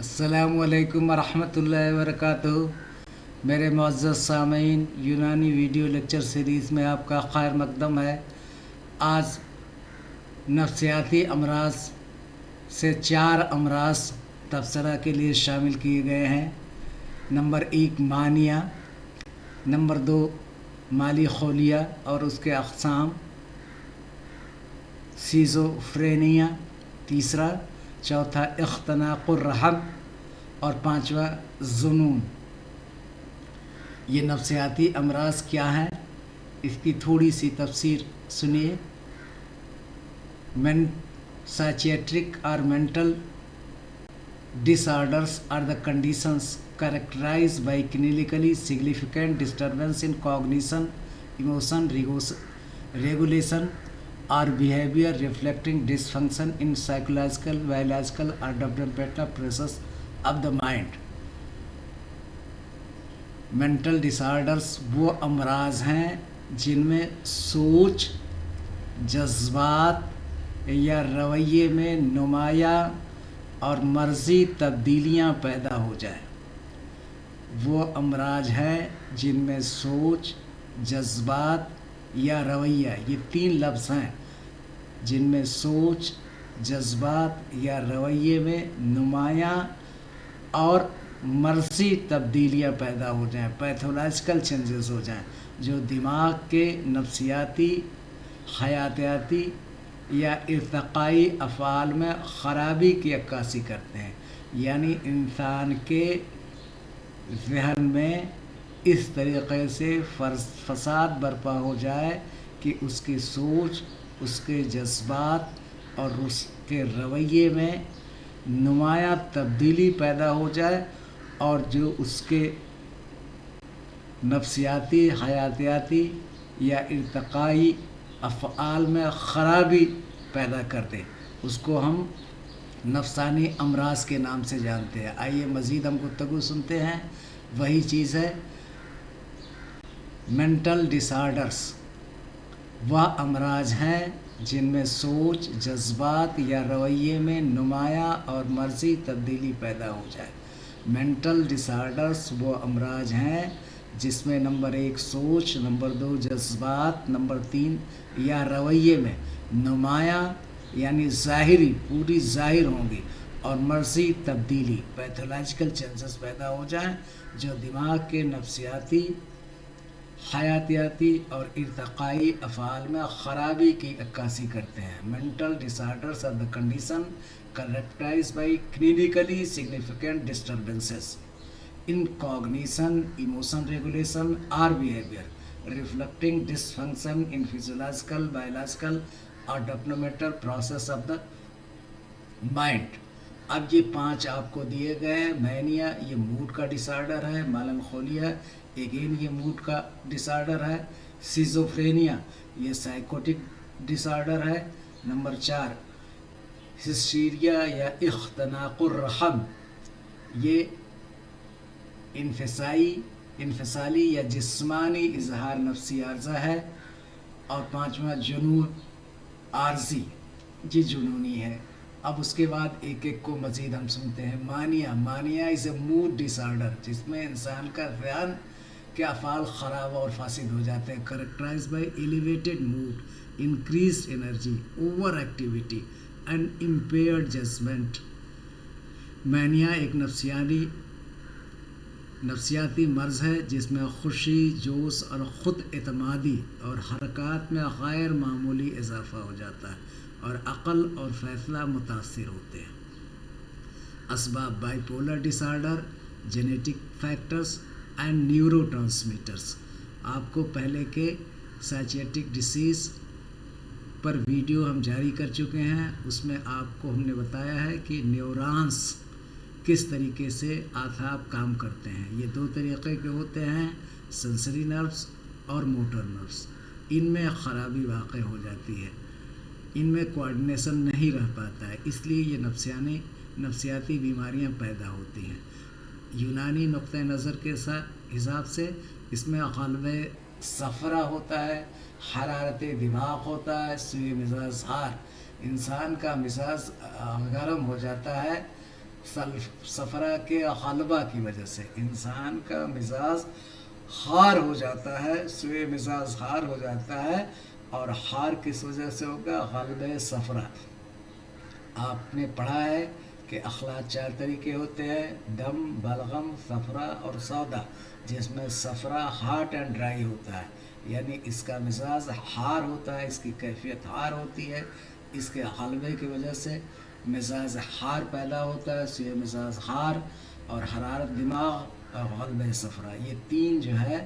अस्सलामुअलैकुम वरहमतुल्लाहि वबरकातुहू। मेरे मुअज़्ज़ज़ सामीन, यूनानी वीडियो लेक्चर सीरीज़ में आपका खैर मक़दम है। आज नफ्सियाती अमराज से 4 अमराज तबसरा के लिए शामिल किए गए हैं। नंबर 1 मानिया, नंबर 2 माली खोलिया और उसके अक़साम, सीज़ोफ्रेनिया तीसरा, चौथा इख्तनाक़ुर रहम और पांचवा जुनून। ये नफ्सियाती अमराज क्या हैं, इसकी थोड़ी सी तफसीर सुनिए। साइकियाट्रिक और mental disorders are the conditions characterized by clinically significant disturbance in cognition, emotion, regulation, or behavior reflecting dysfunction in psychological, biological, or developmental process of the mind. Mental disorders वो अमराज हैं जिनमें सोच, जज्बात या रवैये में नुमाया और मर्जी तब्दीलियां पैदा हो जाए। वो अमराज हैं जिनमें सोच, जज्बात या रवैया, ये 3 लफ्ज़ हैं, जिनमें सोच, जज्बात या रवैये में नुमाया और मर्जी तब्दीलियां पैदा हो जाएं, पैथोलॉजिकल चेंजेस हो जाएं, जो दिमाग के नफ्सियाती, हयातियाती या इर्तक़ाई अफ़आल में ख़राबी की अक्कासी करते हैं। यानी इंसान के ज़हन में इस तरीक़े से फ़साद बर्पा हो जाए कि उसकी सोच, उसके जज्बात और उसके रवैये में नुमाया तब्दीली पैदा हो जाए और जो उसके नफ्सियाती, हयातियाती या इर्तक़ाई अफ़आल में ख़राबी पैदा कर दे, उसको हम नफ्सानी अमराज के नाम से जानते हैं। आइए मज़ीद हम गुफ्तगू सुनते हैं। वही चीज़ है मेंटल डिसऑर्डर्स। वह अमराज हैं जिनमें सोच, जज्बात या रवैये में नुमाया और मर्जी तब्दीली पैदा हो जाए। मेंटल डिसऑर्डर्स वो अमराज हैं जिसमें नंबर 1 सोच, नंबर 2 जज्बात, नंबर 3 या रवैये में नुमाया यानी ज़ाहिरी, पूरी ज़ाहिर होंगी और मर्जी तब्दीली, पैथोलॉजिकल चेंजेस पैदा हो जाएं, जो दिमाग के नफ्सियाती, हयातियाती और इर्तक़ाई अफ़आल में ख़राबी की अक्कासी करते हैं। Mental disorders are the condition characterized by clinically significant disturbances in cognition, emotion regulation or behavior, reflecting dysfunction in physiological, biological or developmental process of the mind. अब ये 5 आपको दिए गए हैं। मैनिया ये मूड का डिसऑर्डर है, मेलनखोलिया अगेन ये मूड का डिसऑर्डर है, सिजोफ्रेनिया ये साइकोटिक डिसऑर्डर है, नंबर 4 हिस्टीरिया या इख्तनाक़ुर रहम ये इन्फिसाली या जिस्मानी इजहार नफ्सी आर्ज़ा है, और 5वां जुनून आर्जी, ये जुनूनी है। अब उसके बाद एक एक को मज़ीद हम सुनते हैं। मानिया इज़ ए मूड डिसऑर्डर जिसमें इंसान का ध्यान के अफ़आल ख़राब और फासिद हो जाते हैं। Characterize by elevated mood, increase energy, over activity and impaired judgement. Mania एक नफ्सियाती मर्ज़ है जिसमें खुशी, जोश और ख़ुद एतमादी और हरकत में गैर मामूली इजाफ़ा हो जाता है और अक़ल और फ़ैसला मुतासिर होते हैं। असबाब bipolar disorder, genetic factors and neurotransmitters. आपको पहले के साइकियाट्रिक डिसीज़ पर वीडियो हम जारी कर चुके हैं, उसमें आपको हमने बताया है कि न्यूरॉन्स किस तरीके से आसाब काम करते हैं। ये 2 तरीक़े के होते हैं, सेंसरी नर्व्स और मोटर नर्व्स। इनमें ख़राबी वाक़ हो जाती है, इनमें कोऑर्डिनेशन नहीं रह पाता है, इसलिए ये नफ्सियाती बीमारियां पैदा होती हैं। यूनानी नुक्ते नज़र के हिसाब से इसमें क़ल्बे सफ़रा होता है, हरारत दिमाग होता है, सुई मिजाज हार, इंसान का मिजाज गर्म हो जाता है सफरा के गलबा की वजह से इंसान का मिजाज हार हो जाता है, सुए मिजाज हार हो जाता है। और हार किस वजह से होगा? गलबे सफरा। आपने पढ़ा है कि अखलाक 4 तरीके होते हैं, दम, बलगम, सफरा और सौदा, जिसमें सफरा हार्ट एंड ड्राई होता है, यानी इसका मिजाज हार होता है, इसकी कैफियत हार होती है। इसके गलबे की वजह से मिजाज हार पैदा होता है, सुए मिजाज हार और हरारत दिमाग और गलबे सफरा। ये 3 जो है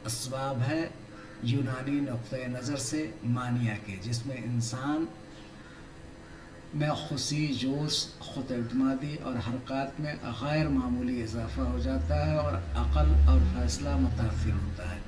असबाब है यूनानी नुक्ते नज़र से मानिया के, जिसमें इंसान में खुशी, जोश, ख़ुद एतमादी और हरकत में गैर मामूली इजाफ़ा हो जाता है और अक़ल और फ़ैसला मुतासिर होता है।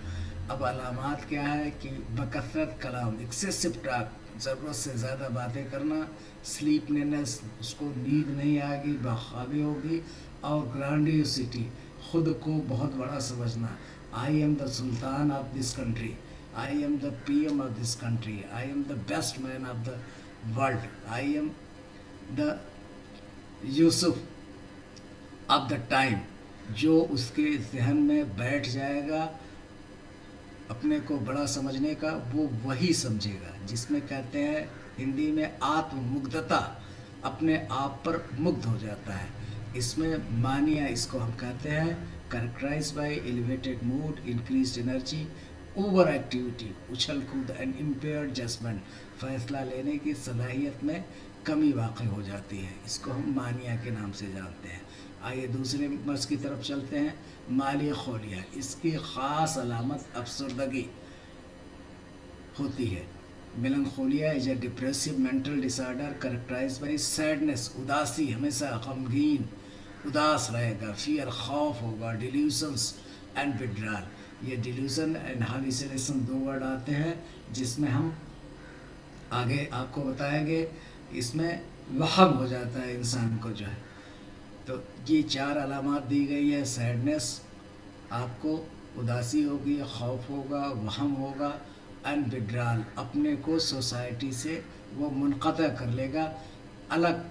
अब अलामात क्या है कि बकसरत कलाम, एक्सेसिव टॉक, ज़रूरत से ज़्यादा बातें करना, स्लीपनेस, उसको नींद नहीं आएगी, बेख्वाबी होगी, और ग्रांडियोसिटी, ख़ुद को बहुत बड़ा समझना। I am the sultan of this country, I am the PM of this country, I am the best man of the world, I am the Yusuf of the time. जो उसके जहन में बैठ जाएगा अपने को बड़ा समझने का, वो वही समझेगा, जिसमें कहते हैं हिंदी में आत्ममुग्धता, अपने आप पर मुग्ध हो जाता है। इसमें मानिया इसको हम कहते हैं, characterize by elevated mood, increased energy, over activity, उछल कूद एंड इम्पेयर्ड जजमेंट, फैसला लेने की सलाहियत में कमी वाक़ हो जाती है। इसको हम मानिया के नाम से जानते हैं। आइए दूसरे मर्ज़ की तरफ चलते हैं। माली खोलिया, इसकी ख़ास अलामत अफसरदगी होती है। Melancholia is a depressive mental disorder characterize by sadness, उदासी, हमेशा गमगीन, उदास रहेगा, फियर, खौफ होगा, डिल्यूशंस एंड विड्रॉल। ये डिल्यूशन एंड हालिसिनेशन 2 वर्ड आते हैं, जिसमें हम आगे आपको बताएंगे। इसमें वहम हो जाता है इंसान को जो है। तो ये 4 अलामात दी गई है। सैडनेस, आपको उदासी होगी, खौफ होगा, वहम होगा, एंड विड्रॉल, अपने को सोसाइटी से वो मुनक़ता कर लेगा, अलग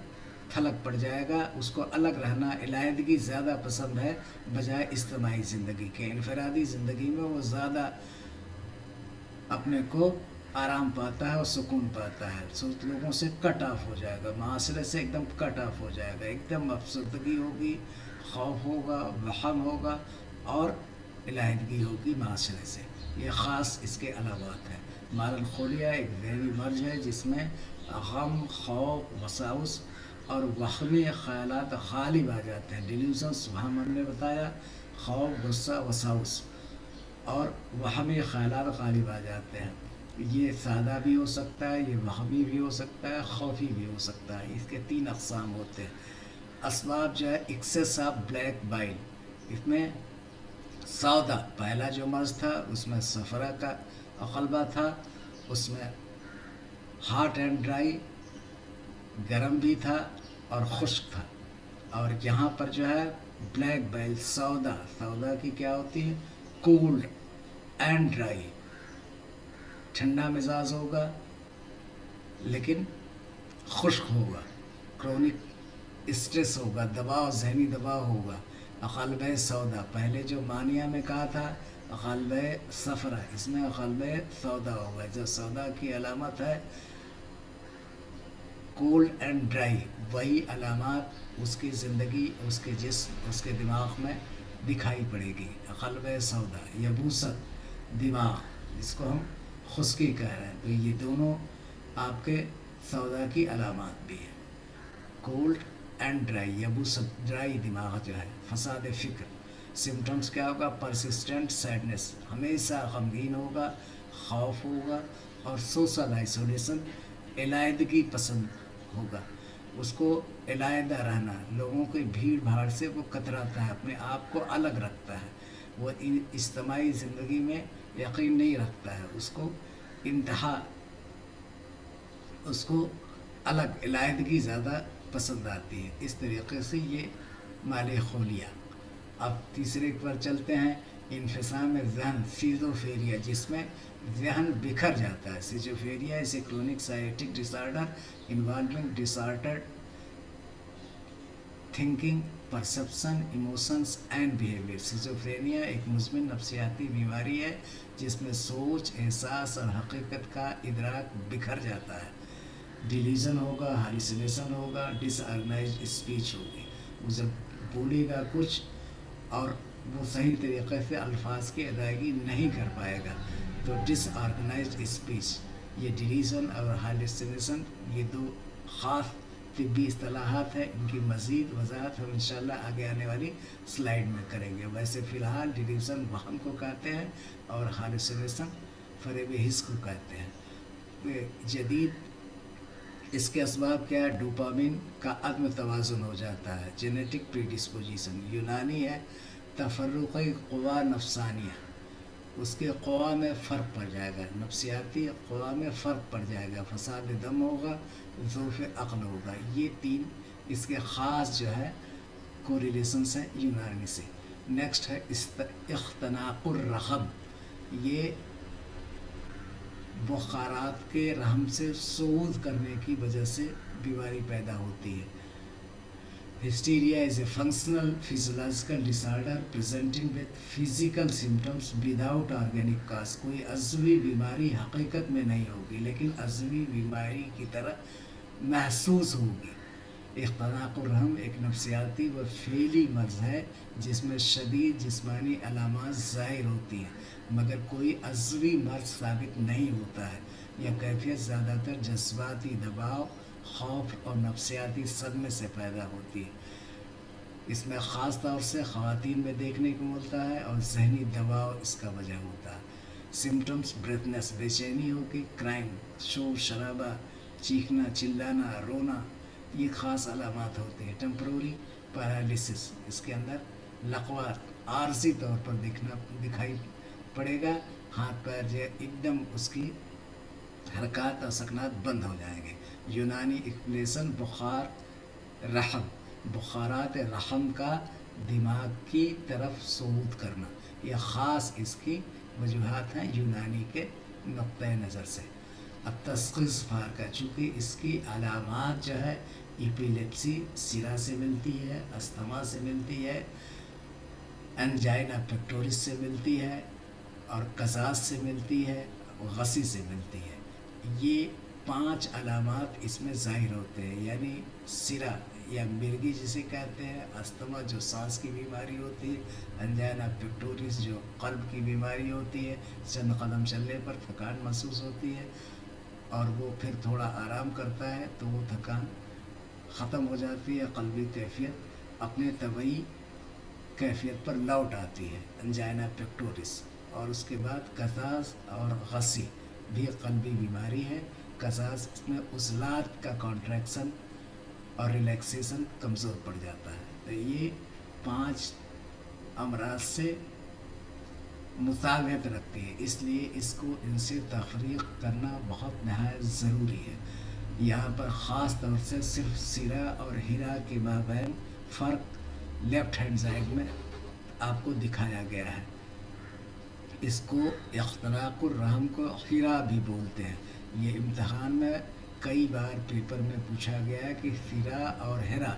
थलग पड़ जाएगा, उसको अलग रहना, इलाहिदगी ज़्यादा पसंद है बजाय इज्तिमाई ज़िंदगी के। इनफरादी ज़िंदगी में वो ज़्यादा अपने को आराम पाता है और सुकून पाता है। लोगों से कट ऑफ हो जाएगा, माशरे से एकदम कट ऑफ हो जाएगा, एकदम अफसरदगी होगी, खौफ होगा, वहम होगा और इलाहिदगी होगी माशरे से। ये ख़ास इसके अलावात हैं। मेलनखोलिया एक ज़हनी मर्ज है जिसमें गम, खौफ, वसाउस और वहमी ख़यालात गालिब आ जाते हैं। डिल्यूशंस वहाँ हमने बताया, खौफ, गुस्सा, वसाउस और वहमी ख़यालात गालिब आ जाते हैं। ये सादा भी हो सकता है, ये वहमी भी हो सकता है, खौफी भी हो सकता है। इसके 3 अक़साम होते हैं। असबाब जो है एक्सेस ऑफ ब्लैक बाइल, इसमें सौदा पहला जो मर्ज़ था उसमें सफ़रा का अक़लबा था, उसमें हॉट एंड ड्राई, गर्म भी था और खुश्क था। और यहाँ पर जो है ब्लैक बाइल, सौदा, सौदा की क्या होती है? कोल्ड एंड ड्राई, ठंडा मिजाज होगा लेकिन खुश्क होगा, क्रोनिक स्ट्रेस होगा, दबाव, जहनी दबाव होगा। क़ल्ब सौदा, पहले जो मानिया में कहा था क़ल्ब सफ़रा, इसमें क़ल्ब सौदा होगा। जो सौदा की अलामत है कोल्ड एंड ड्राई, वही अलामत उसकी ज़िंदगी, उसके जिस्म, उसके दिमाग में दिखाई पड़ेगी। क़ल्ब सौदा, यबूसत दिमाग, जिसको हम खुश्की कह रहे हैं। तो ये दोनों आपके सौदा की अलामत भी है, कोल्ड एंड ड्राई, यबूसत, ड्राई दिमाग जो है। फसाद फ़िक्र, सिम्टम्स क्या होगा? परसिस्टेंट सैडनेस, हमेशा गमगीन होगा, खौफ होगा और सोशल आइसोलेशन, इलाहिदगी पसंद होगा, उसको इलाहिदा रहना, लोगों की भीड़ भाड़ से वो कतराता है, अपने आप को अलग रखता है, वो इज्तिमाई ज़िंदगी में यकीन नहीं रखता है, उसको इंतहा, उसको अलग इलाहिदगी ज़्यादा पसंद आती है। इस तरीके से ये मेलनखोलिया। अब तीसरे पर चलते हैं, इन्फिसाम ज़हन, सिज़ोफ्रेनिया, जिसमें जहन बिखर जाता है। Schizophrenia is a chronic psychotic disorder involving disordered thinking, perception, emotions and behaviour. Schizophrenia एक मुज़मिन नफ्सियाती बीमारी है जिसमें सोच, एहसास और हकीकत का इदराक बिखर जाता है। डिलीजन होगा, हालिसिनेशन होगा, डिसऑर्गेनाइज्ड स्पीच होगी। वो जब बोलेगा कुछ और वो सही तरीके से अल्फाज की अदायगी नहीं कर पाएगा, तो डिसऑर्गेनाइज्ड स्पीच, ये डिलीजन और हालिसिनेशन, ये दो ख़ास तिब्बी इस्तिलाहात है। इनकी मज़ीद वजाहत हम इंशाल्लाह आगे आने वाली स्लाइड में करेंगे। वैसे फ़िलहाल डिलीजन वहम को कहते हैं और हालिसिनेशन फ़रेब हिस्स को कहते हैं। जदीद इसके असबाब क्या है? डोपामिन का अदम तवाज़ुन हो जाता है, जेनेटिक प्रीडिस्पोजिशन। यूनानी है तफर्रुक़ी क़ुवा नफ्सानिया, उसके क़ुवा में फ़र्क पड़ जाएगा, नफ्सियाती क़ुवा में फ़र्क पड़ जाएगा, फसाद दम होगा, ज़ोफ़ अक़ल होगा। ये तीन इसके ख़ास जो है कोरिलेशंस हैं यूनानी से। नेक्स्ट है इख्तनाक़ुर रहब, ये बुखारात के रहम से सूद करने की वजह से बीमारी पैदा होती है। Hysteria is a functional physiological disorder presenting with physical symptoms without organic cause. कोई अज़वी बीमारी हकीकत में नहीं होगी लेकिन अज़वी बीमारी की तरह महसूस होगी। इख्तनाक़ुर रहम एक नफ्सियाती व फ़ेली मर्ज़ है जिसमें शदीद जिस्मानी अलामात ज़ाहिर होती हैं मगर कोई अज़वी मर्ज़ साबित नहीं होता है। यह कैफियत ज़्यादातर जज्बाती दबाव, खौफ और नफ्सियाती सदमे से पैदा होती है। इसमें ख़ास तौर से ख़वातीन में देखने को मिलता है और ज़हनी दबाव इसका वजह होता है। सिम्टम्स ब्रेथनेस, बेचैनी होगी, क्राइम, शोर शराबा, चीखना, चिल्लाना, रोना, ये ख़ास अलामात होते हैं। टेम्पररी पैरालिसिस, इसके अंदर लकवा आर्जी तौर पर दिखाई पड़ेगा, हाथ पैर जो एकदम उसकी हरकत और सकनात बंद हो जाएंगे। यूनानी एक्सप्लेनेशन बुखार रहम, बुखारात रहम का दिमाग की तरफ सूद करना, यह ख़ास इसकी वजूहात हैं यूनानी के नुक्ते नज़र से। अब तशख़ीस फ़ार का, चूँकि इसकी अलामात जो है एपिलेप्सी सिरा से मिलती है, अस्थमा से मिलती है, एंजाइना पेक्टोरिस से मिलती है और कज़ाज़ से मिलती है, गसी से मिलती है। ये 5 अलामात इसमें ज़ाहिर होते हैं, यानी सिरा या मिर्गी जिसे कहते हैं, अस्थमा जो सांस की बीमारी होती है, एंजाइना पेक्टोरिस जो क़ल्ब की बीमारी होती है, चंद कदम चलने पर थकान महसूस होती है और वो फिर थोड़ा आराम करता है तो वो थकान ख़त्म हो जाती है, क़ल्बी कैफियत अपने तबई कैफियत पर लौट आती है, एंजाइना पेक्टोरिस। और उसके बाद कज़ाज़ और गसी भी क़ल्बी बीमारी है। कज़ाज़ इसमें उज़लात का कॉन्ट्रैक्शन और रिलैक्सेशन कमज़ोर पड़ जाता है। तो ये 5 अमराज से मुताबिकत रखती है, इसलिए इसको इनसे तफ़रीक़ करना बहुत नहायत ज़रूरी है। यहाँ पर ख़ास तौर से सिर्फ सिरा और हिरा के माबैन फ़र्क लेफ़्ट हैंड साइड में आपको दिखाया गया है। इसको इख्तनाक़ुर रहम को हिरा भी बोलते हैं। ये इम्तहान में कई बार पेपर में पूछा गया है कि सिरा और हिरा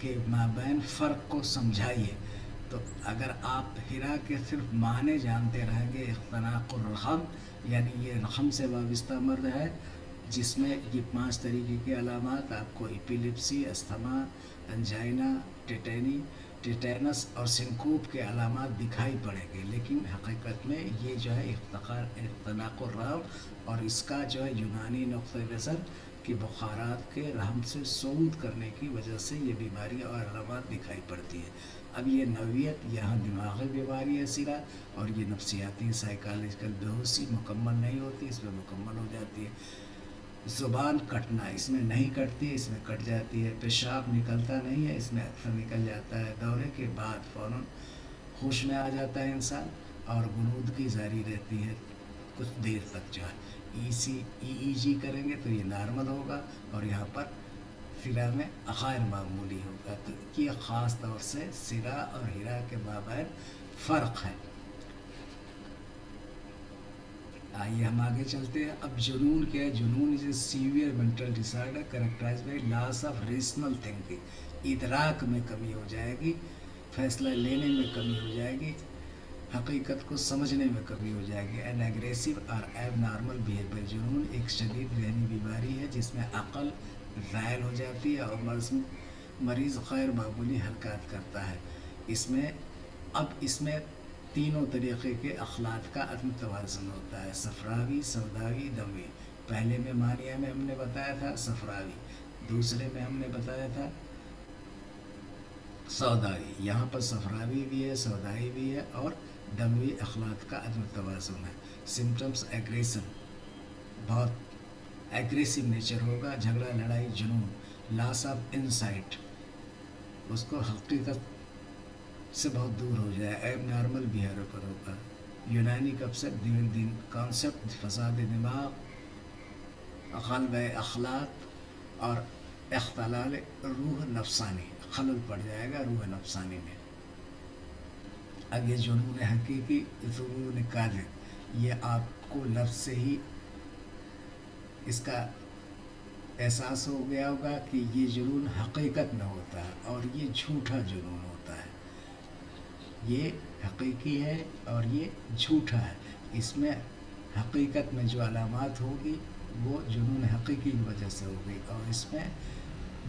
के माबैन फ़र्क को समझाइए। तो अगर आप हिरा के सिर्फ माने जानते रहेंगे, इख्तनाक़ुर रहम यानी ये रहम से वाबस्ता मर्द है जिसमें ये 5 तरीके के अलामात आपको एपिलेप्सी, अस्थमा, एंजाइना, टेटेनस और सिंकोप के अलामात दिखाई पड़ेंगे, लेकिन हकीकत में ये जो है इख्तनाक़ुर रहम और इसका जो है यूनानी नुक्ते नज़र कि बुखारात के रहम से सूद करने की वजह से ये बीमारी और अलामात दिखाई पड़ती है। अब ये नौइयत यहाँ दिमागी बीमारी है सिरा, और ये नफ्सियाती साइकोलॉजिकल बेहोशी मुकम्मल नहीं होती, इसमें मुकम्मल हो जाती है। ज़ुबान कटना, इसमें नहीं कटती है, इसमें कट जाती है। पेशाब निकलता नहीं है, इसमें अक्सर निकल जाता है। दौरे के बाद फ़ौरन होश में आ जाता है इंसान और गुनूदगी जारी रहती है कुछ देर तक जो है। EEG करेंगे तो ये नॉर्मल होगा और यहाँ पर सिरा में गैर मामूली होगा। तो ये ख़ास तौर से सिरा और हिरा के माबैन फ़र्क है। آئیے ہم آگے چلتے ہیں. اب جنون کیا ہے؟ جنون is a severe mental disorder characterize by loss of rational thinking. ادراک میں کمی ہو جائے گی، فیصلہ لینے میں کمی ہو جائے گی، حقیقت کو سمجھنے میں کمی ہو جائے گی. این ایگریسو اور ایب نارمل بیہیویئر. جنون ایک شدید ذہنی بیماری ہے جس میں عقل زائل ہو جاتی ہے اور مریض غیر معمولی حرکات کرتا ہے. اس میں تینوں طریقے کے اخلاق کا عدم توازن ہوتا ہے: صفراوی، سوداوی، دموی. پہلے میں مانیہ میں ہم نے بتایا تھا صفراوی، دوسرے میں ہم نے بتایا تھا سوداوی. یہاں پر صفراوی بھی ہے، سودائی بھی ہے اور دموی اخلاق کا عدم توازن ہے. سمٹمس: ایگریشن، بہت ایگریسو نیچر ہوگا، جھگڑا لڑائی، جنون. لاس آف انسائٹ، اس کو حقیقت سے بہت دور ہو جائے. ایب نارمل بیہیویئر پر ہوگا. یونانی کانسیپٹ: فساد دماغ، غلبہ اخلاق اور اختلال روح نفسانی. خلل پڑ جائے گا روح نفسانی میں. اب یہ جنون حقیقی، جنون کاذب، یہ آپ کو لفظ سے ہی اس کا احساس ہو گیا ہوگا کہ یہ جنون حقیقت میں ہوتا ہے اور یہ جھوٹا جنون ہوتا ہے. یہ حقیقی ہے اور یہ جھوٹا ہے. اس میں حقیقت میں جو علامات ہوگی وہ جنون حقیقی کی وجہ سے ہوگی اور اس میں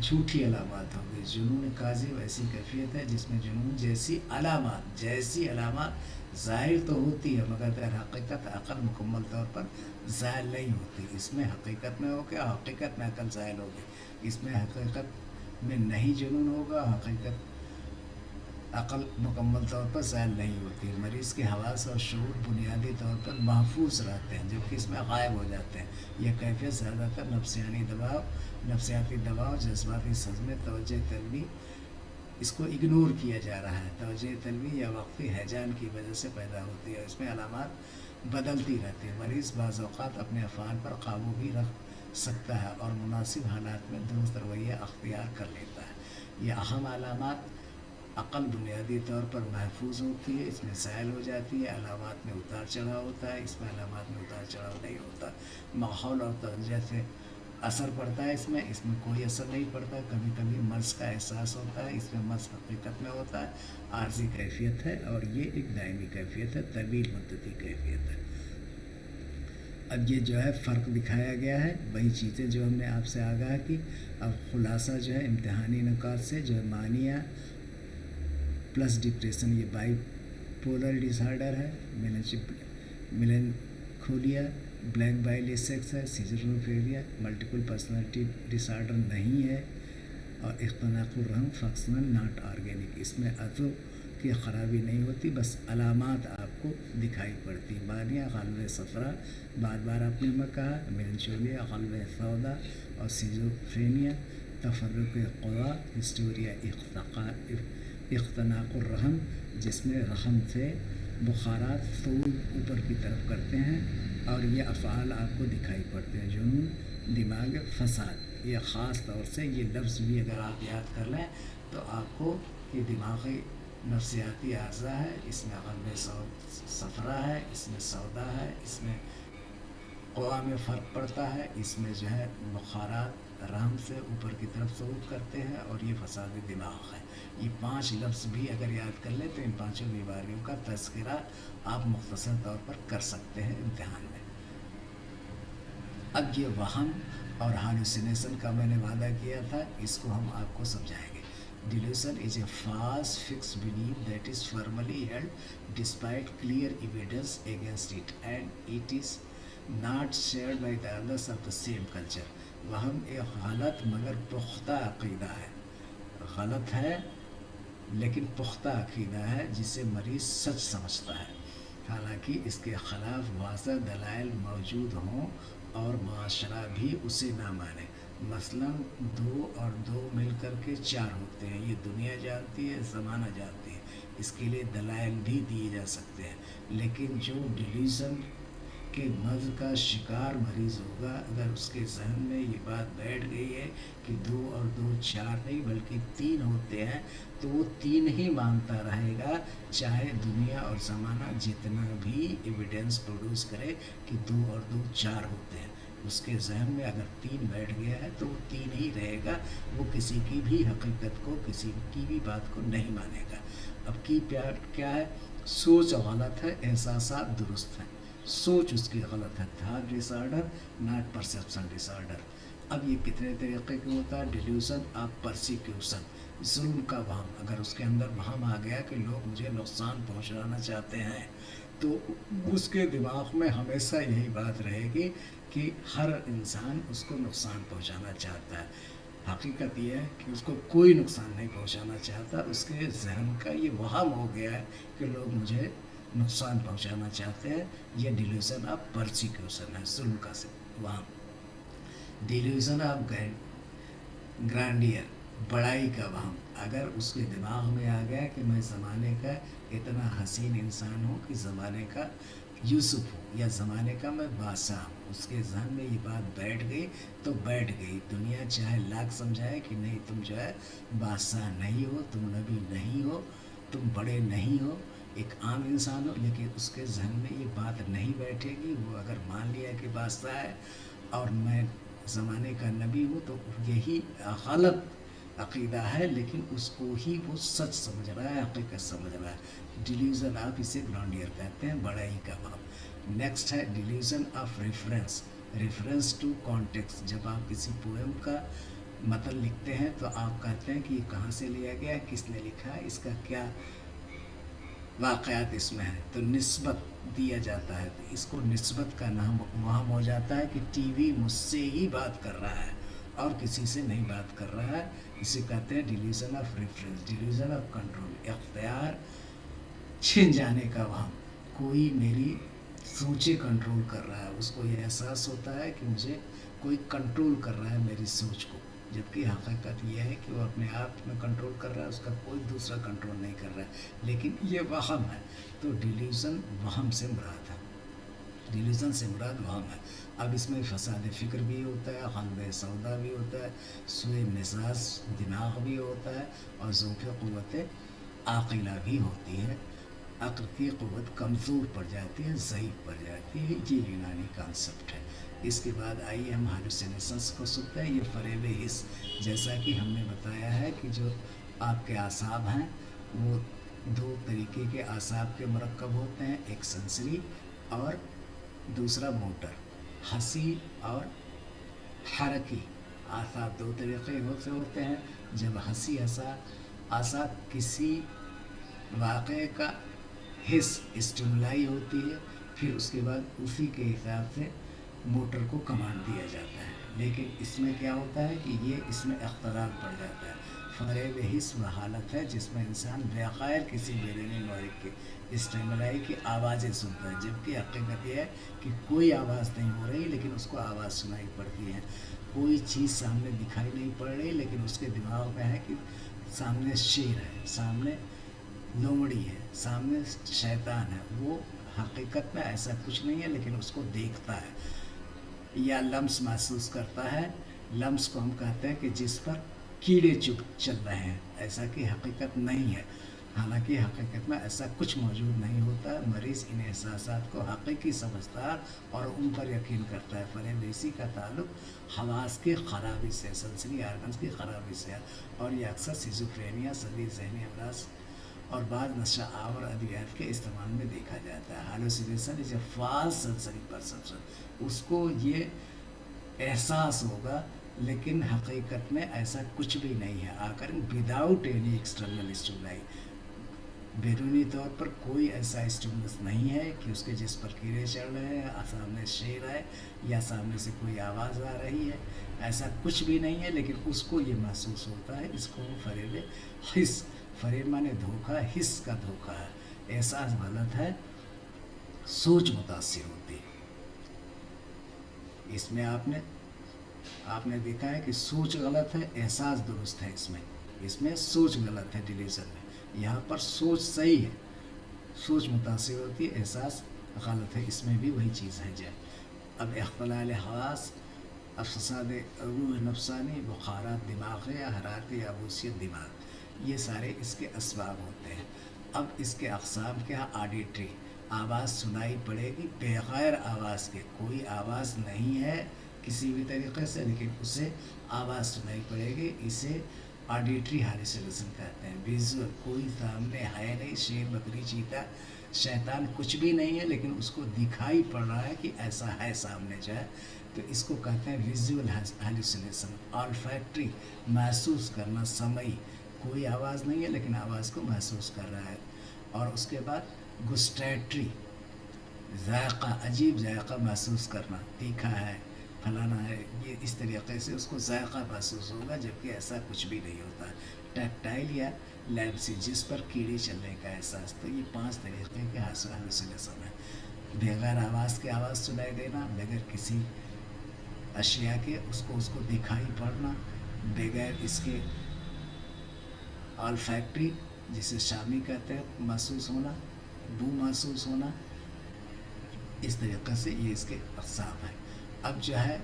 جھوٹی علامات ہوگی. جنون کاذب ایسی کیفیت ہے جس میں جنون جیسی علامات ظاہر تو ہوتی ہے مگر در حقیقت عقل مکمل طور پر زائل نہیں ہوتی. اس میں حقیقت میں ہوگا، حقیقت میں عقل زائل ہوگی. اس میں حقیقت میں نہیں جنون ہوگا، حقیقت عقل مکمل طور پر زائل نہیں ہوتی. مریض کے حواس اور شعور بنیادی طور پر محفوظ رہتے ہیں جبکہ اس میں غائب ہو جاتے ہیں. یہ کیفیت زیادہ تر نفسیاتی دباؤ، جذباتی صدمے، توجہ طلبی، اس کو اگنور کیا جا رہا ہے، توجہ طلبی یا وقتی ہیجان کی وجہ سے پیدا ہوتی ہے. اس میں علامات بدلتی رہتی ہیں. مریض بعض اوقات اپنے افعال پر قابو بھی رکھ سکتا ہے اور مناسب حالات میں درست رویہ اختیار کر لیتا ہے. یہ اہم علامات: عقل بنیادی طور پر محفوظ ہوتی ہے، اس میں زائل ہو جاتی ہے. علامات میں اتار چڑھاؤ ہوتا ہے، اس میں علامات میں اتار چڑھاؤ نہیں ہوتا. ماحول اور توجہ سے اثر پڑتا ہے، اس میں کوئی اثر نہیں پڑتا. کبھی کبھی مرض کا احساس ہوتا ہے، اس میں مرض حقیقت میں ہوتا ہے. عارضی کیفیت ہے اور یہ ایک دائمی کیفیت ہے، طویل مدتی کیفیت ہے. اب یہ جو ہے فرق دکھایا گیا ہے، وہی چیزیں جو ہم نے آپ سے آگاہ کی. اب خلاصہ جو ہے امتحانی نکات سے جو ہے مانیہ پلس ڈپریشن، یہ بائی پولر ڈس آرڈر ہے. میلنکولیا بلیک بائلیسیکس ہے. سیزوفرینیا ملٹیپل پرسنالٹی ڈس آرڈر نہیں ہے. اور اختناق الرحم فنکشنل ناٹ آرگینک، اس میں عضو کی خرابی نہیں ہوتی، بس علامات آپ کو دکھائی پڑتی. مانیہ قلب صفرا، بار بار آپ نے میں کہا. میلنچولیا قلب سودا اور سیزوفرینیا تفرق قوا. ہسٹوریا اختناق الرحم، جس میں رحم سے بخارات سول اوپر کی طرف کرتے ہیں اور یہ افعال آپ کو دکھائی پڑتے ہیں. جنون دماغ فساد، یہ خاص طور سے یہ لفظ بھی اگر آپ یاد کر لیں تو آپ کو یہ دماغی نفسیاتی اعضاء ہے. اس میں قلب صفرا ہے، اس میں سودا ہے، اس میں قوا میں فرق پڑتا ہے، اس میں جو ہے بخارات رحم سے اوپر کی طرف صعود کرتے ہیں اور یہ فساد دماغ ہے. یہ 5 لفظ بھی اگر یاد کر لیں تو ان 5 بیماریوں کا تذکرہ آپ مختصر طور پر کر سکتے ہیں امتحان میں. اب یہ وہم اور ہالوسینیشن کا میں نے وعدہ کیا تھا، اس کو ہم آپ کو سمجھائیں گے. Delusion is a false fixed belief that is firmly held despite clear evidence against it, and it is not shared by the others of the same culture. وہم ایک غلط مگر پختہ عقیدہ ہے، غلط ہے لیکن پختہ عقیدہ ہے جسے مریض سچ سمجھتا ہے حالانکہ اس کے خلاف واضح دلائل موجود ہوں اور معاشرہ بھی اسے نہ مانے. مثلا 2 اور 2 مل کر کے 4 ہوتے ہیں، یہ دنیا جانتی ہے، زمانہ جانتی ہے، اس کے لیے دلائل بھی دیے جا سکتے ہیں. لیکن جو ڈیلیوژن कि मर्ज का शिकार मरीज़ होगा अगर उसके जहन में ये बात बैठ गई है कि 2 और 2 4 नहीं बल्कि 3 होते हैं, तो वो 3 ही मानता रहेगा, चाहे दुनिया और ज़माना जितना भी एविडेंस प्रोड्यूस करे कि 2 और 2 4 होते हैं। उसके जहन में अगर 3 बैठ गया है तो वो 3 ही रहेगा, वो किसी की भी हकीकत को, किसी की भी बात को नहीं मानेगा। अब की प्यार क्या है? सोच गलत है, एहसासात दुरुस्त हैं। सोच उसकी गलत है, thought disorder not perception disorder. अब ये कितने तरीके के होता है? डिल्यूजन ऑफ परसिक्यूशन, जुल्म का वहम। अगर उसके अंदर वहम आ गया कि लोग मुझे नुकसान पहुंचाना चाहते हैं, तो उसके दिमाग में हमेशा यही बात रहेगी कि हर इंसान उसको नुकसान पहुंचाना चाहता है। हकीकत यह है कि उसको कोई नुकसान नहीं पहुंचाना चाहता, उसके जहन का ये वहम हो गया है कि लोग मुझे नुकसान पहुंचाना चाहते हैं। ये डिल्यूजन ऑफ परसिक्यूशन है, जुल्म का से वहम। डिल्यूजन ऑफ ग्रांडियर, बड़ाई का वहम। अगर उसके दिमाग में आ गया कि मैं ज़माने का इतना हसीन इंसान हूँ कि ज़माने का यूसुफ हूँ या ज़माने का मैं बादशाह हूँ, उसके जहन में ये बात बैठ गई तो बैठ गई। दुनिया चाहे लाख समझाए कि नहीं, तुम जो है बादशाह नहीं हो, तुम नबी नहीं हो, तुम बड़े नहीं हो, एक आम इंसान हो, लेकिन उसके जहन में ये बात नहीं बैठेगी। वो अगर मान लिया कि बादशाह है और मैं ज़माने का नबी हूँ, तो यही गलत अक़ीदा है, लेकिन उसको ही वो सच समझ रहा है, हकीकत समझ रहा है। डिल्यूजन ऑफ, इसे ग्राउंडियर कहते हैं, बड़ाई का भाव। नेक्स्ट है delusion of reference, reference to context. जब आप किसी पोएम का मतलब लिखते हैं तो आप कहते हैं कि ये कहाँ से लिया गया है, किसने लिखा है, इसका क्या वाक़यात इसमें है, तो निस्बत दिया जाता है। तो इसको निस्बत का नाम वहम हो जाता है कि टीवी मुझसे ही बात कर रहा है और किसी से नहीं बात कर रहा है। इसे कहते हैं delusion of reference. Delusion of control, इख्तियार छिन जाने का वहम। कोई मेरी सोचें कंट्रोल कर रहा है, उसको ये एहसास होता है कि मुझे कोई कंट्रोल कर रहा है मेरी सोच को, जबकि हकीकत यह है कि वो अपने आप में कंट्रोल कर रहा है, उसका कोई दूसरा कंट्रोल नहीं कर रहा है, लेकिन ये वहम है। तो डिल्यूजन वहम से मुराद है, डिल्यूजन से मुराद वहम है। अब इसमें फसाद फ़िक्र भी होता है, क़ल्ब सौदा भी होता है, सूए मिजाज दिमाग भी होता है, और ज़ौक़ क़ुव्वत आक़िला भी होती है। अक़्ल की क़ुव्वत कमज़ोर पड़ जाती है, ज़ईफ़ पड़ जाती है। ये यूनानी कॉन्सेप्ट है। इसके बाद आइए हम हालुसिनेशंस को सुनते हैं। ये फ़रेब हिस्स, जैसा कि हमने बताया है कि जो आपके आसाब हैं वो 2 तरीके के आसाब के मरकब होते हैं, एक सेंसरी और दूसरा मोटर। हसी और हरकी आसाब 2 तरीके से होते हैं। जब हसी आसाब किसी वाक़े का हिस्स स्टिमुलाई होती है, फिर उसके बाद उसी के हिसाब से मोटर को कमांड दिया जाता है। लेकिन इसमें क्या होता है कि ये इसमें अख्तलाल पड़ जाता है। फ़रेब हिस्स वह हालत है जिसमें इंसान बग़ैर किसी बैरूनी महरिक के स्टिमुलाई की आवाज़ें सुनता है, जबकि हकीकत यह है कि कोई आवाज़ नहीं हो रही लेकिन उसको आवाज़ सुनाई पड़ती है। कोई चीज़ सामने दिखाई नहीं पड़ रही, लेकिन उसके दिमाग में है कि सामने शेर है, सामने लोमड़ी है, सामने शैतान है। वो हकीकत में ऐसा कुछ नहीं है, लेकिन उसको देखता है या लम्स महसूस करता है। लम्स को हम कहते हैं कि जिस पर कीड़े चल रहे हैं, ऐसा कि हकीकत नहीं है। हालांकि हकीकत में ऐसा कुछ मौजूद नहीं होता। मरीज़ इन एहसासात को हकीकी समझता है और उन पर यकीन करता है। फ़रेब हिस्सी का ताल्लुक हवास की ख़राबी से, सेंसरी आर्गन्स की ख़राबी से, और ये अक्सर सिज़ोफ्रेनिया, शदीद ज़हनी अमराज़ और बाद नशा आवर अद्वियात के इस्तेमाल में देखा जाता है। Hallucination is a false sensory perception. उसको ये एहसास होगा, लेकिन हकीकत में ऐसा कुछ भी नहीं है। आकर विदाउट एनी एक्सटर्नल स्टिमुलाई, बैरूनी तौर पर कोई ऐसा स्टिमुलस नहीं है कि उसके जिस पर कीड़े चढ़ रहे हैं, सामने शेर है या सामने से कोई आवाज़ आ रही है, ऐसा कुछ भी नहीं है, लेकिन उसको ये महसूस होता है। इसको फ़रेब हिस्स, फ़रेब माने धोखा, हिस्स का धोखा है। एहसास गलत है, सोच मुतासिर होती है। इसमें आपने देखा है कि सोच गलत है, एहसास दुरुस्त है। इसमें सोच गलत है डिल्यूजन में। यहाँ पर सोच सही है, सोच मुतासिर होती है, एहसास غلط ہے، اس میں بھی وہی چیز ہے جائے۔ اب اختلال حواس، اب فساد روح نفسانی، بخارات دماغ یا حرارت یا عبوسیت دماغ، یہ سارے اس کے اسباب ہوتے ہیں۔ اب اس کے اقسام کیا؟ آڈیٹری، آواز سنائی پڑے گی بغیر آواز کے، کوئی آواز نہیں ہے کسی بھی طریقے سے لیکن اسے آواز سنائی پڑے گی، اسے آڈیٹری ہیلوسینیشن کہتے ہیں۔ ویژول، کوئی سامنے ہے نہیں، شیر بکری چیتا شیطان کچھ بھی نہیں ہے لیکن اس کو دکھائی پڑ رہا ہے کہ ایسا ہے سامنے جو ہے، تو اس کو کہتے ہیں ویژول ہیلوسینیشن۔ آلفیکٹری، محسوس کرنا، سمعی، کوئی آواز نہیں ہے لیکن آواز کو محسوس کر رہا ہے۔ اور اس کے بعد گسٹیٹری، ذائقہ، عجیب ذائقہ محسوس کرنا، تیکھا ہے فلانا ہے، یہ اس طریقے سے اس کو ذائقہ محسوس ہوگا جبکہ ایسا کچھ بھی نہیں ہوتا۔ ٹیکٹائل یا لیمسی، جس پر کیڑے چلنے کا احساس۔ تو یہ 5 طریقے کے ہیلوسینیشن ہیں۔ بغیر آواز کے آواز سنائی دینا، بغیر کسی اشیاء کے اس کو دکھائی پڑنا، بغیر اس کے آلفیکٹری جسے شامی کہتے ہیں محسوس ہونا، بو محسوس ہونا، اس طریقے سے یہ اس کے اقسام ہیں۔ اب جو ہے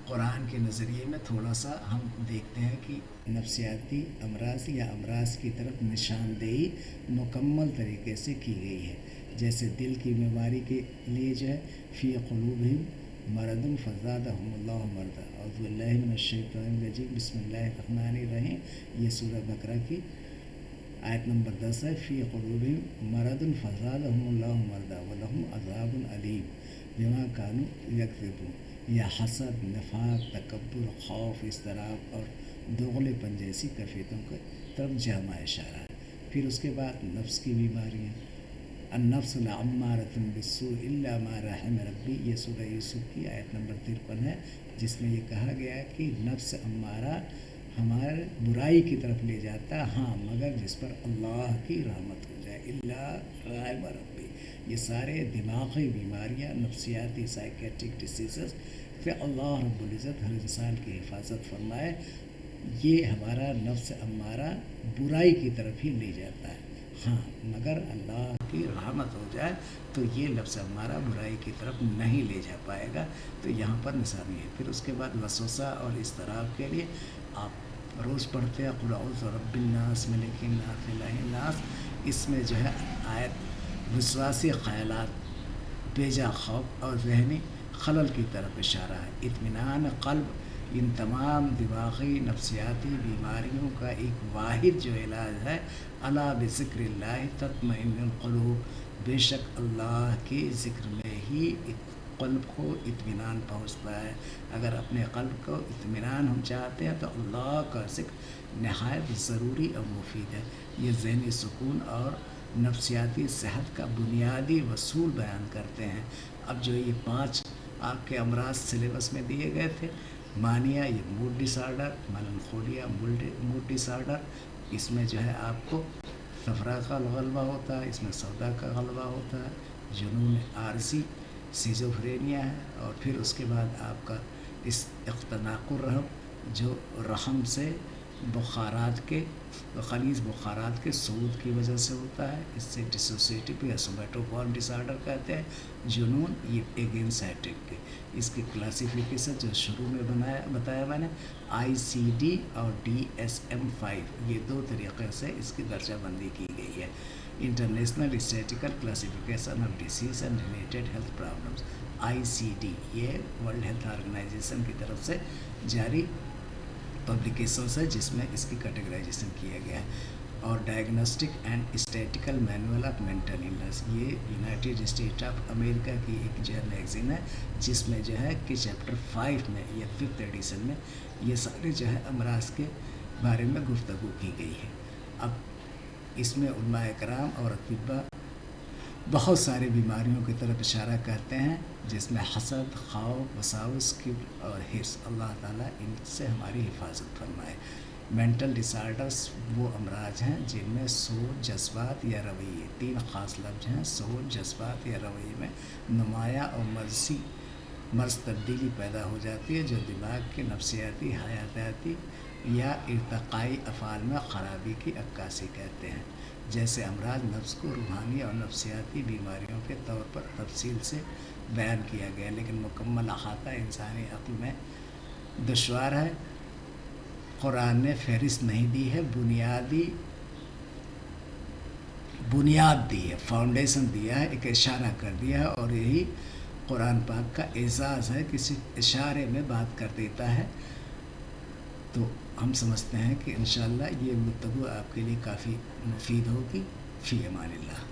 قرآن کے نظریے میں تھوڑا سا ہم دیکھتے ہیں کہ نفسیاتی امراض یا امراض کی طرف نشاندہی مکمل طریقے سے کی گئی ہے۔ جیسے دل کی بیماری کے لیے جو ہے فی قلوبہم مرض فزادہم اللہ مرضا، اعوذ باللہ من الشیطان الرجیم، بسم اللہ الرحمن الرحیم، یہ سورہ بقرہ کی آیت نمبر 10 ہے۔ فی قلوبہم مرض فزادہم اللہ مرضا ولہم عذاب علیم بما کانوا یکذبون۔ یا حسد، نفاق، تکبر، خوف، اضطراب اور دوغلے پن جیسی کیفیتوں کی طرف جامع اشارہ ہے۔ پھر اس کے بعد نفس کی بیماریاں، النفس لعمارۃ بالسوء الا ما رحم ربی، یہ سورہ یوسف کی آیت نمبر 53 ہے، جس میں یہ کہا گیا ہے کہ نفس امارہ ہمارے برائی کی طرف لے جاتا ہے، ہاں مگر جس پر اللہ کی رحمت ہو جائے، الا رحم ربی۔ یہ سارے دماغی بیماریاں، نفسیاتی سائیکیٹرک ڈیسیزز سے اللہ رب العزت ہر انسان کی حفاظت فرمائے، یہ ہمارا نفس امارہ برائی کی طرف ہی لے جاتا ہے، ہاں مگر اللہ کی رحمت ہو جائے تو یہ لفظ ہمارا برائی کی طرف نہیں لے جا پائے گا۔ تو یہاں پر نشانی ہے۔ پھر اس کے بعد وسوسہ اور اضطراب کے لیے آپ روز پڑھتے ہیں قل اعوذ برب الناس ملک الناس الہ الناس، اس میں جو ہے آیت وسواسی خیالات، بیجا خوف اور ذہنی خلل کی طرف اشارہ ہے۔ اطمینان قلب، ان تمام دماغی نفسیاتی بیماریوں کا ایک واحد جو علاج ہے، الا بذکر اللہ تطمئن القلوب، بے شک اللہ کے ذکر میں ہی قلب کو اطمینان پہنچتا ہے۔ اگر اپنے قلب کو اطمینان ہم چاہتے ہیں تو اللہ کا ذکر نہایت ضروری اور مفید ہے۔ یہ ذہنی سکون اور نفسیاتی صحت کا بنیادی اصول بیان کرتے ہیں۔ اب جو یہ 5 آپ کے امراض سلیبس میں دیے گئے تھے، مانیہ یہ موڈ ڈس آرڈر، ملنکولیا موڈ ڈس آرڈر، اس میں جو ہے آپ کو صفرا کا غلبہ ہوتا ہے، اس میں سودا کا غلبہ ہوتا ہے، جنون عارضی سیزوفرینیا ہے، اور پھر اس کے بعد آپ کا اس اختناق الرحم جو رحم سے بخارات کے خلیج بخارات کے صعود کی وجہ سے ہوتا ہے، اس سے ڈسوسیٹیو یا سومیٹوفارم ڈس آرڈر کہتے ہیں۔ جنون یہ اگین سائٹک کے، اس کی کلاسیفیکیشن جو شروع میں بتایا میں نے، ICD اور DSM-5، یہ 2 طریقے سے اس کی درجہ بندی کی گئی ہے۔ International statistical classification of disease and related health problems, ICD، یہ ورلڈ ہیلتھ آرگنائزیشن کی طرف سے جاری پبلیکیشنس ہے جس میں اس کی کیٹیگرائزیشن کیا گیا ہے۔ اور diagnostic and statistical manual of mental illness, یہ یونائٹیڈ اسٹیٹ آف امریکہ کی ایک جو میگزین ہے جس میں جو ہے کہ چیپٹر 5 میں یا 5th ایڈیشن میں یہ سارے جو ہے امراض کے بارے میں گفتگو کی گئی ہے۔ اب اس میں علماء کرام اور اطباء بہت ساری بیماریوں کی طرف اشارہ کرتے ہیں، جس میں حسد، خوف، وساوس، کبر اور حرص، اللہ تعالیٰ ان سے ہماری حفاظت فرمائے۔ مینٹل ڈس آرڈرس وہ امراض ہیں جن میں سوچ، جذبات یا رویے، 3 خاص لفظ ہیں، سوچ، جذبات یا رویے میں نمایاں اور مرض تبدیلی پیدا ہو جاتی ہے جو دماغ کے نفسیاتی، حیاتیاتی یا ارتقائی افعال میں خرابی کی عکاسی کہتے ہیں۔ جیسے امراض نفس کو روحانی اور نفسیاتی بیماریوں کے طور پر تفصیل سے بیان کیا گیا، لیکن مکمل احاطہ انسانی عقل میں دشوار ہے۔ قرآن نے فہرست نہیں دی ہے، بنیاد دی ہے، فاؤنڈیشن دیا ہے، ایک اشارہ کر دیا ہے، اور یہی قرآن پاک کا اعزاز ہے، کسی اشارے میں بات کر دیتا ہے۔ تو ہم سمجھتے ہیں کہ انشاءاللہ یہ گفتگو آپ کے لیے کافی مفید ہوگی۔ فی امان اللہ۔